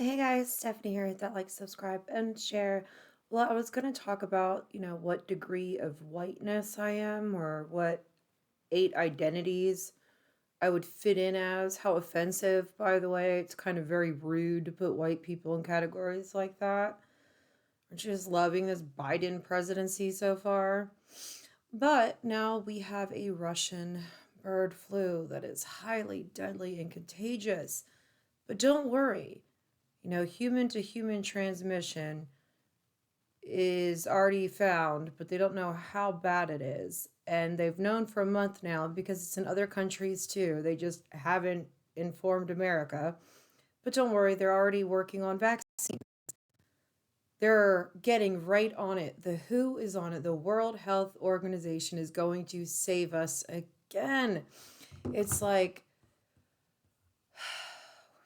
Hey guys, Stephanie here. Hit that like, subscribe, and share. Well, I was going to talk about, what degree of whiteness I am or what 8 identities I would fit in as. How offensive, by the way. It's kind of very rude to put white people in categories like that. Aren't you just loving this Biden presidency so far? But now we have a Russian bird flu that is highly deadly and contagious. But don't worry. Human to human transmission is already found, but they don't know how bad it is. And they've known for a month now because it's in other countries too. They just haven't informed America. But don't worry, they're already working on vaccines. They're getting right on it. The WHO is on it. The World Health Organization is going to save us again. It's like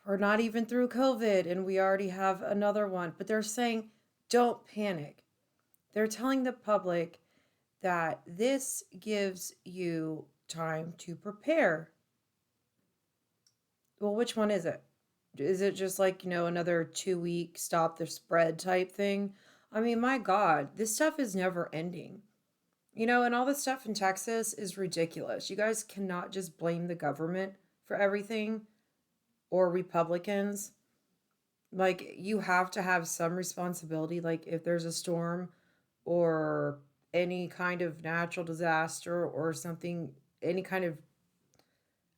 we're not even through COVID and we already have another one. But they're saying, don't panic. They're telling the public that this gives you time to prepare. Well, which one is it? Is it just like, another 2 week stop the spread type thing? I mean, my God, this stuff is never ending. And all this stuff in Texas is ridiculous. You guys cannot just blame the government for everything or Republicans. Like, you have to have some responsibility. Like, if there's a storm or any kind of natural disaster or something, any kind of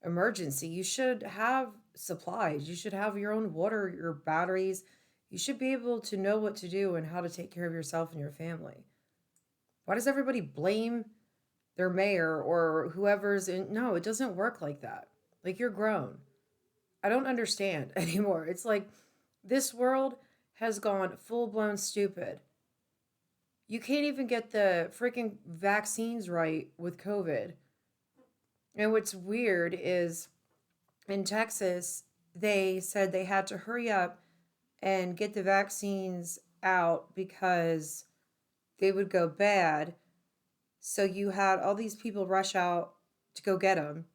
emergency, you should have supplies. You should have your own water, your batteries. You should be able to know what to do and how to take care of yourself and your family. Why does everybody blame their mayor or whoever's in? No, it doesn't work like that. Like, you're grown. I don't understand anymore. It's like this world has gone full blown stupid. You can't even get the freaking vaccines right with COVID. And what's weird is in Texas, they said they had to hurry up and get the vaccines out because they would go bad. So you had all these people rush out to go get them.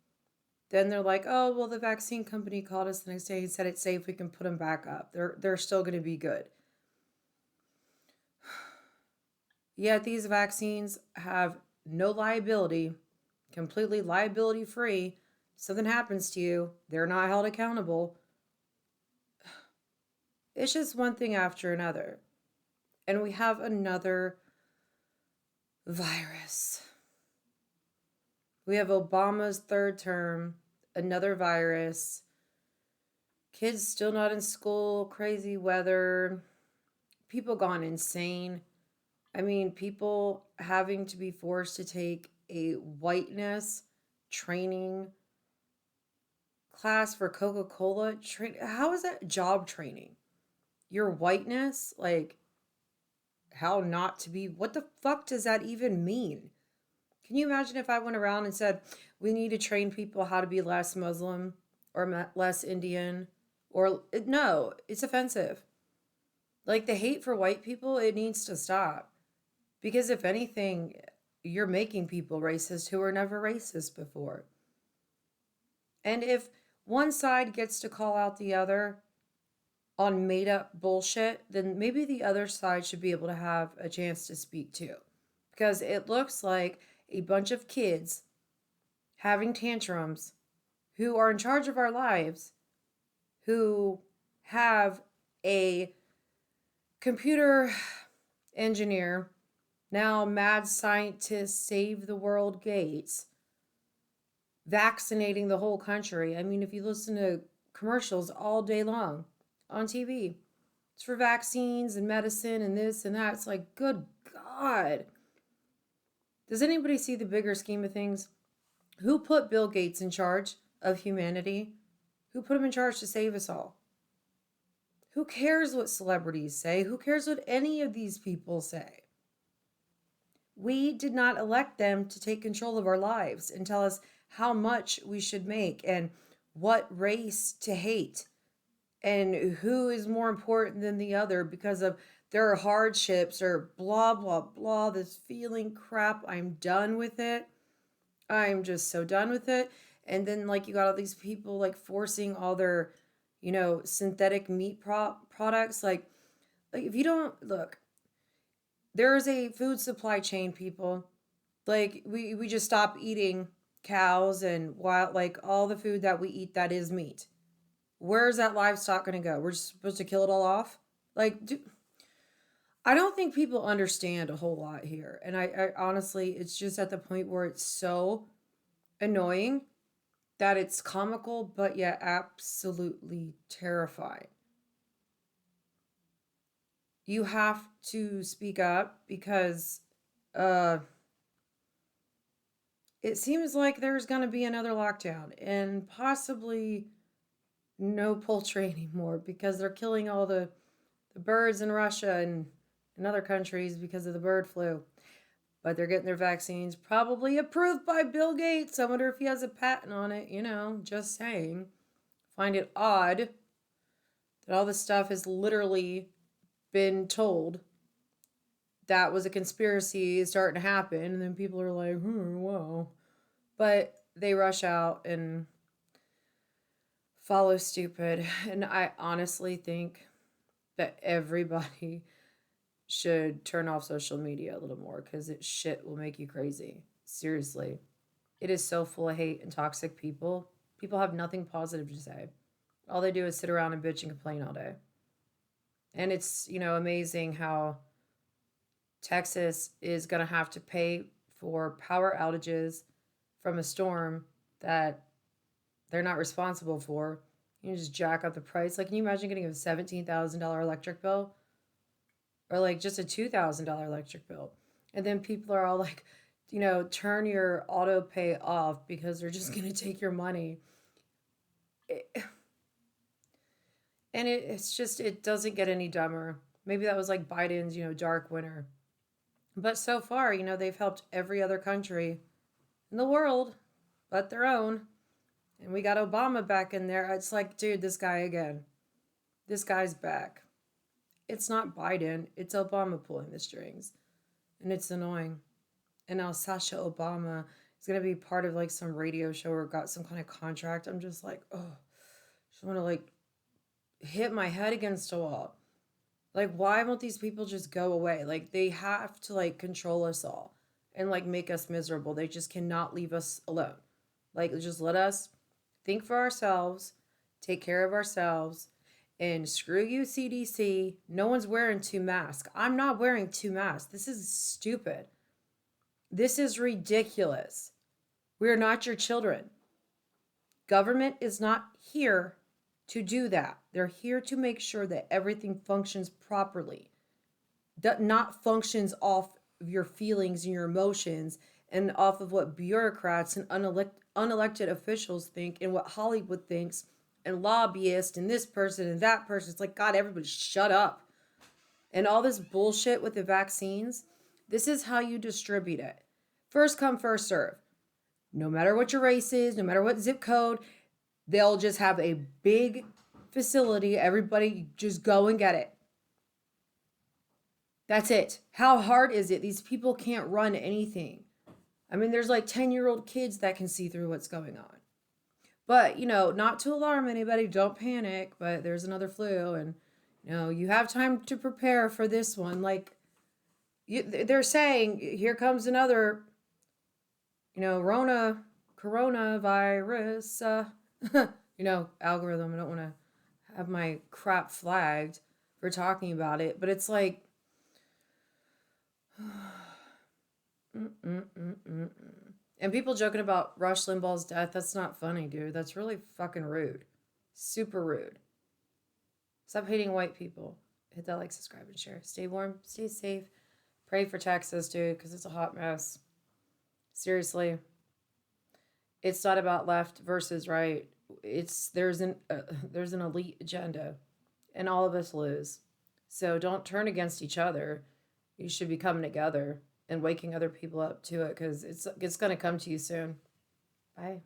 Then they're like, "Oh, well, the vaccine company called us the next day and said it's safe. We can put them back up. They're still going to be good." Yet these vaccines have no liability, completely liability free. Something happens to you, they're not held accountable. It's just one thing after another. And we have another virus. We have Obama's third term, another virus, kids still not in school, crazy weather, people gone insane. I mean, people having to be forced to take a whiteness training class for Coca-Cola. How is that job training? Your whiteness? Like, how not to be? What the fuck does that even mean? Can you imagine if I went around and said, we need to train people how to be less Muslim or less Indian? Or, no, it's offensive. Like, the hate for white people, it needs to stop. Because if anything, you're making people racist who were never racist before. And if one side gets to call out the other on made up bullshit, then maybe the other side should be able to have a chance to speak too. Because it looks like a bunch of kids having tantrums who are in charge of our lives, who have a computer engineer, now mad scientist, save the world Gates, vaccinating the whole country. I mean, if you listen to commercials all day long on TV, it's for vaccines and medicine and this and that. It's like, good God. Does anybody see the bigger scheme of things? Who put Bill Gates in charge of humanity? Who put him in charge to save us all? Who cares what celebrities say? Who cares what any of these people say? We did not elect them to take control of our lives and tell us how much we should make and what race to hate and who is more important than the other because of their hardships or blah, blah, blah. This feeling crap. I'm done with it. I'm just so done with it. And then, like, you got all these people, like, forcing all their, synthetic meat products. Like if you don't look, there is a food supply chain, people. Like we just stop eating cows and wild, like all the food that we eat that is meat. Where's that livestock going to go? We're just supposed to kill it all off? Like, I don't think people understand a whole lot here. And I honestly, it's just at the point where it's so annoying that it's comical, but yet absolutely terrifying. You have to speak up because uh, it seems like there's going to be another lockdown and possibly no poultry anymore because they're killing all the birds in Russia and in other countries because of the bird flu. But they're getting their vaccines probably approved by Bill Gates. I wonder if he has a patent on it, just saying. Find it odd that all this stuff has literally been told that was a conspiracy starting to happen, and then people are like, whoa. But they rush out and follow stupid. And I honestly think that everybody should turn off social media a little more because it shit will make you crazy. Seriously. It is so full of hate and toxic people. People have nothing positive to say. All they do is sit around and bitch and complain all day. And it's, amazing how Texas is going to have to pay for power outages from a storm that they're not responsible for. You just jack up the price. Like, can you imagine getting a $17,000 electric bill? Or like just a $2,000 electric bill. And then people are all like, turn your auto pay off because they're just going to take your money. It's just, it doesn't get any dumber. Maybe that was like Biden's, dark winter. But so far, they've helped every other country in the world but their own. And we got Obama back in there. It's like, dude, this guy again. This guy's back. It's not Biden. It's Obama pulling the strings. And it's annoying. And now Sasha Obama is going to be part of like some radio show or got some kind of contract. I'm just like, oh, just want to like hit my head against a wall. Like, why won't these people just go away? Like, they have to like control us all and like make us miserable. They just cannot leave us alone. Like, just let us think for ourselves, take care of ourselves, and screw you, CDC. No one's wearing 2 masks. I'm not wearing 2 masks. This is stupid. This is ridiculous. We are not your children. Government is not here to do that. They're here to make sure that everything functions properly. That not functions off of your feelings and your emotions and off of what bureaucrats and unelected officials think and what Hollywood thinks and lobbyists and this person and that person. It's like, God, everybody shut up. And all this bullshit with the vaccines, this is how you distribute it. First come, first serve. No matter what your race is, no matter what zip code, they'll just have a big facility. Everybody just go and get it. That's it. How hard is it? These people can't run anything. I mean, there's like 10-year-old kids that can see through what's going on. But, not to alarm anybody, don't panic, but there's another flu and, you have time to prepare for this one. Like, they're saying, here comes another, coronavirus, algorithm. I don't want to have my crap flagged for talking about it, but it's like, And people joking about Rush Limbaugh's death, that's not funny, dude. That's really fucking rude. Super rude. Stop hating white people. Hit that like, subscribe, and share. Stay warm, stay safe. Pray for Texas, dude, because it's a hot mess. Seriously. It's not about left versus right. There's an elite agenda, and all of us lose. So don't turn against each other. You should be coming together and waking other people up to it because it's going to come to you soon. Bye.